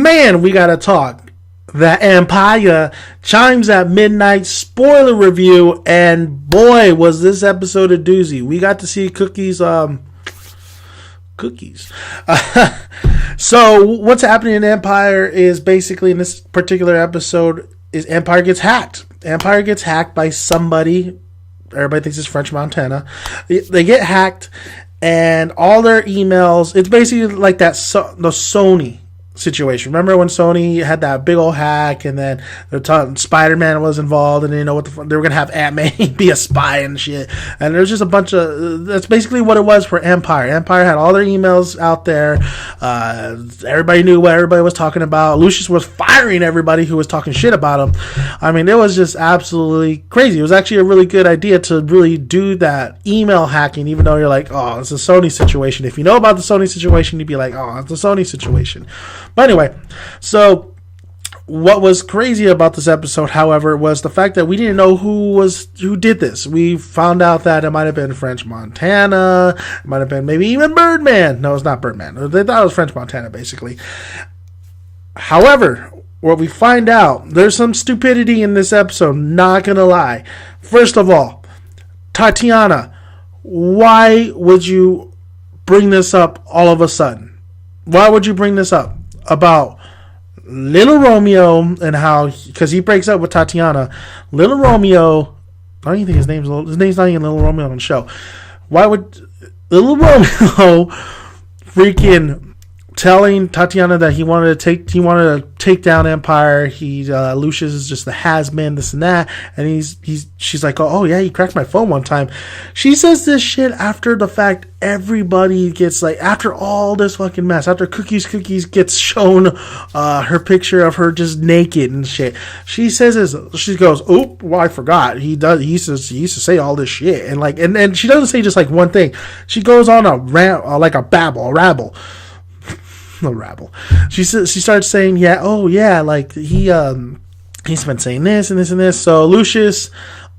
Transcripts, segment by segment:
man, we gotta talk. The Empire, Chimes at Midnight, spoiler review, and boy, was this episode a doozy. We got to see Cookie's cookies. So what's happening in Empire is basically in this particular episode is Empire gets hacked. Empire gets hacked by somebody. Everybody thinks it's French Montana. They get hacked, and all their emails. It's basically like that the Sony situation. Remember when Sony had that big old hack, and then Spider-Man was involved, and they didn't know what they were gonna have Aunt May be a spy and shit. And there's just a bunch of that's basically what it was for Empire. Empire had all their emails out there. Everybody knew what everybody was talking about. Lucius was firing everybody who was talking shit about him. I mean, it was just absolutely crazy. It was actually a really good idea to really do that email hacking, even though you're like, oh, it's a Sony situation. If you know about the Sony situation, you'd be like, oh, it's a Sony situation. But anyway, so what was crazy about this episode, however, was the fact that we didn't know who did this. We found out that it might have been French Montana, it might have been maybe even Birdman. No, it's not Birdman. They thought it was French Montana, basically. However, what we find out, there's some stupidity in this episode, not gonna lie. First of all, Tatiana, why would you bring this up all of a sudden? Why would you bring this up? About Little Romeo and how, because he breaks up with Tatiana. Little Romeo, I don't even think his name's not even Little Romeo on the show. Why would Little Romeo freaking telling Tatiana that he wanted to take down Empire? Lucius is just the has-been, this and that, and she's like, oh yeah, he cracked my phone one time. She says this shit after the fact. Everybody gets like, after all this fucking mess, after Cookies gets shown her picture of her just naked and shit. She says this. She goes, "Oop, well, I forgot. He used to say all this shit," and like, and she doesn't say just like one thing. She goes on a rant, like a rabble. She starts saying, yeah, oh yeah, like he's been saying this and this and this. So Lucius,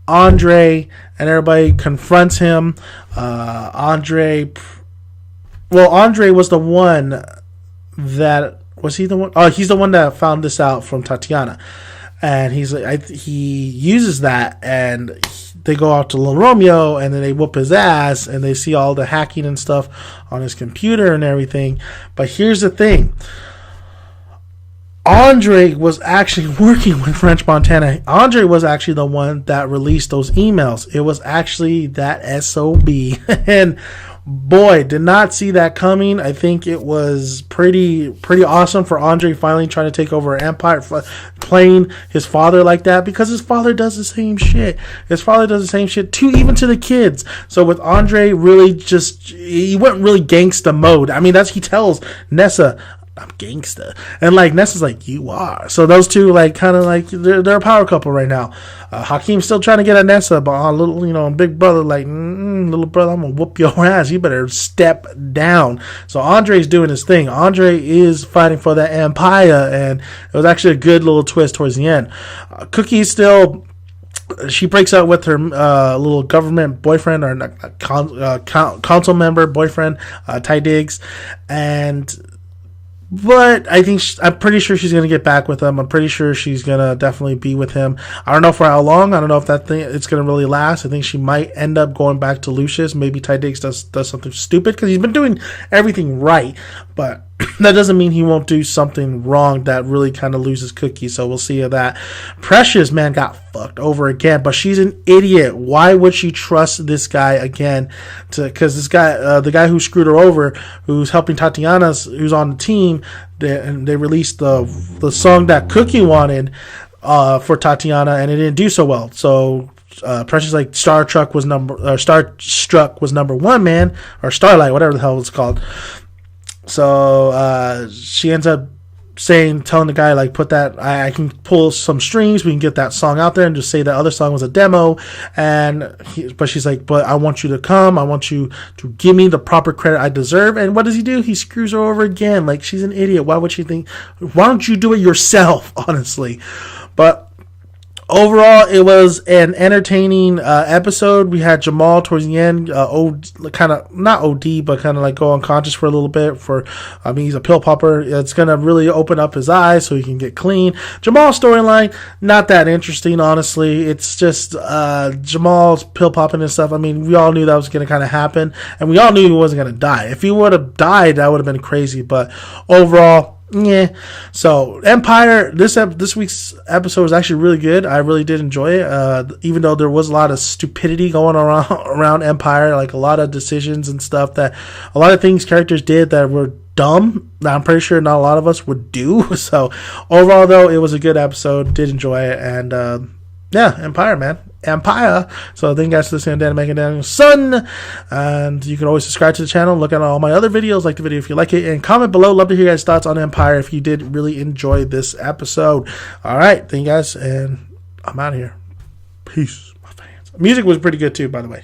Andre, and everybody confronts him. Andre was the one that was he the one? Oh, he's the one that found this out from Tatiana, and he's like, he uses that, and they go out to Little Romeo, and then they whoop his ass, and they see all the hacking and stuff on his computer and everything. But here's the thing. Andre was actually working with French Montana. Andre was actually the one that released those emails. It was actually that SOB. And boy, did not see that coming. I think it was pretty awesome for Andre finally trying to take over Empire, playing his father like that, because his father does the same shit. His father does the same shit even to the kids. So with Andre, really he went really gangsta mode. I mean, he tells Nessa, I'm gangsta, and like Nessa's like, you are. So those two like kind of like they're a power couple right now. Hakeem's still trying to get at Nessa, but on little big brother like, little brother, I'm gonna whoop your ass. You better step down. So Andre's doing his thing. Andre is fighting for that Empire, and it was actually a good little twist towards the end. Cookie still. She breaks up with her little government boyfriend, or council member boyfriend, Ty Diggs, but I'm pretty sure she's going to get back with him. I'm pretty sure she's going to definitely be with him. I don't know for how long. I don't know if it's going to really last. I think she might end up going back to Lucius. Maybe Ty Diggs does something stupid, because he's been doing everything right. But that doesn't mean he won't do something wrong that really kind of loses Cookie. So we'll see that. Precious, man, got fucked over again, but she's an idiot. Why would she trust this guy again? Because this guy, the guy who screwed her over, who's helping Tatiana, who's on the team, they released the song that Cookie wanted for Tatiana, and it didn't do so well. So Precious like Starstruck was number one, man, or Starlight, whatever the hell it's called. So she ends up telling the guy, like, put that, I can pull some strings, we can get that song out there, and just say that other song was a demo. But she's like, but I want you to come, I want you to give me the proper credit I deserve. And what does he do? He screws her over again. Like, she's an idiot. Why don't you do it yourself, honestly? But Overall, it was an entertaining episode. We had Jamal towards the end, kind of not OD, but kind of like go unconscious for a little bit. He's a pill popper. It's gonna really open up his eyes so he can get clean. Jamal's storyline, not that interesting, honestly. It's just Jamal's pill popping and stuff. I mean, we all knew that was gonna kind of happen, and we all knew he wasn't gonna die. If he would have died, that would have been crazy. But overall, yeah. So Empire, this week's episode was actually really good. I really did enjoy it. Even though there was a lot of stupidity going around Empire, like a lot of decisions and stuff that a lot of things characters did that were dumb. Now I'm pretty sure not a lot of us would do. So overall, though, it was a good episode. Did enjoy it, and Empire, man. Empire. So thank you guys for listening to Dan Megan Daniel's Son. And you can always subscribe to the channel, look at all my other videos, like the video if you like it, and comment below. Love to hear your guys' thoughts on Empire if you did really enjoy this episode. All right. Thank you guys, and I'm out of here. Peace, my fans. Music was pretty good too, by the way.